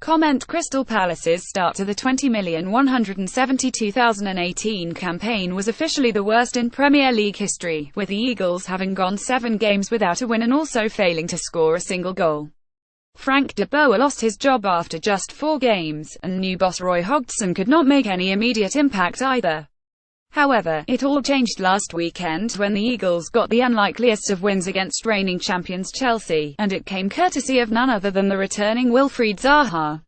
Comment: Crystal Palace's start to the 20,172,018 campaign was officially the worst in Premier League history, with the Eagles having gone 7 games without a win and also failing to score a single goal. Frank de Boer lost his job after just 4 games, and new boss Roy Hodgson could not make any immediate impact either. However, it all changed last weekend when the Eagles got the unlikeliest of wins against reigning champions Chelsea, and it came courtesy of none other than the returning Wilfried Zaha.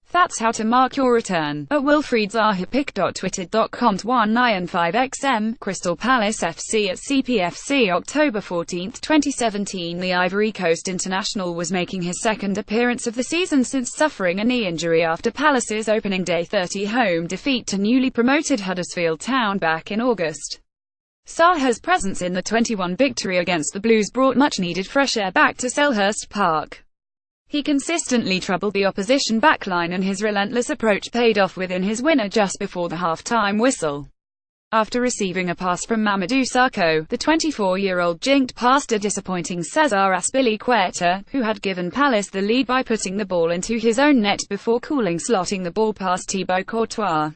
That's how to mark your return. At wilfried Zaha pic.twitter.com/195xm, Crystal Palace FC at CPFC October 14, 2017. The Ivory Coast international was making his second appearance of the season since suffering a knee injury after Palace's opening day 30 home defeat to newly promoted Huddersfield Town back in August. Zaha's presence in the 21 victory against the Blues brought much-needed fresh air back to Selhurst Park. He consistently troubled the opposition backline, and his relentless approach paid off within his winner just before the half-time whistle. After receiving a pass from Mamadou Sakho, the 24-year-old jinked past a disappointing Cesar Azpilicueta, who had given Palace the lead by putting the ball into his own net before cooling slotting the ball past Thibaut Courtois.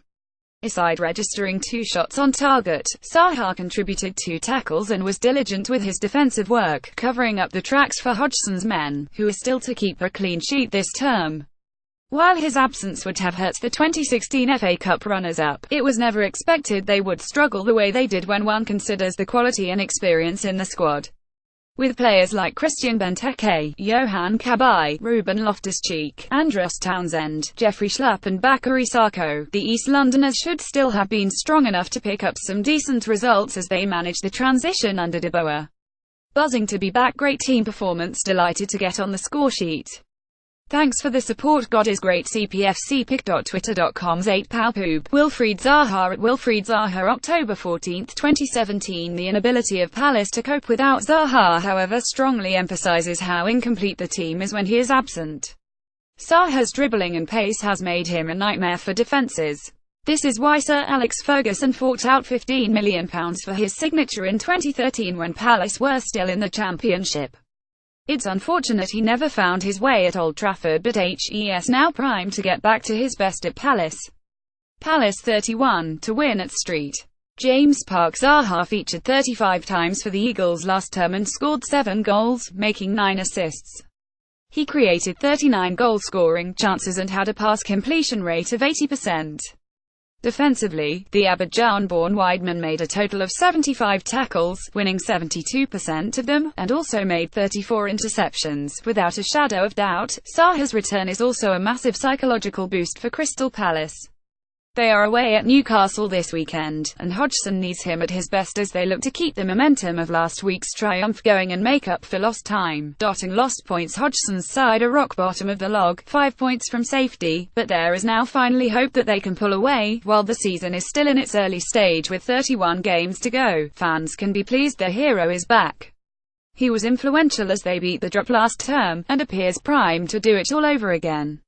Aside registering 2 shots on target, Zaha contributed 2 tackles and was diligent with his defensive work, covering up the tracks for Hodgson's men, who are still to keep a clean sheet this term. While his absence would have hurt the 2016 FA Cup runners-up, it was never expected they would struggle the way they did when one considers the quality and experience in the squad. With players like Christian Benteke, Yohan Cabaye, Ruben Loftus-Cheek, Andros Townsend, Jeffrey Schlupp and Bakary Sakho, the East Londoners should still have been strong enough to pick up some decent results as they managed the transition under de Boer. Buzzing to be back, great team performance, delighted to get on the scoresheet. Thanks for the support, God is great. CPFC pic.twitter.com/8palpoob. Wilfried Zaha at Wilfried Zaha October 14, 2017. The inability of Palace to cope without Zaha, however, strongly emphasises how incomplete the team is when he is absent. Zaha's dribbling and pace has made him a nightmare for defences. This is why Sir Alex Ferguson forked out £15 million for his signature in 2013 when Palace were still in the Championship. It's unfortunate he never found his way at Old Trafford, but he's now primed to get back to his best at Palace. Palace 31 to win at St. James Park. Zaha featured 35 times for the Eagles last term and scored 7 goals, making 9 assists. He created 39 goal-scoring chances and had a pass completion rate of 80%. Defensively, the Abidjan-born wideman made a total of 75 tackles, winning 72% of them, and also made 34 interceptions. Without a shadow of doubt, Zaha's return is also a massive psychological boost for Crystal Palace. They are away at Newcastle this weekend, and Hodgson needs him at his best as they look to keep the momentum of last week's triumph going and make up for lost time. Lost points. Hodgson's side are rock bottom of the log, 5 points from safety, but there is now finally hope that they can pull away. While the season is still in its early stage with 31 games to go, fans can be pleased their hero is back. He was influential as they beat the drop last term, and appears primed to do it all over again.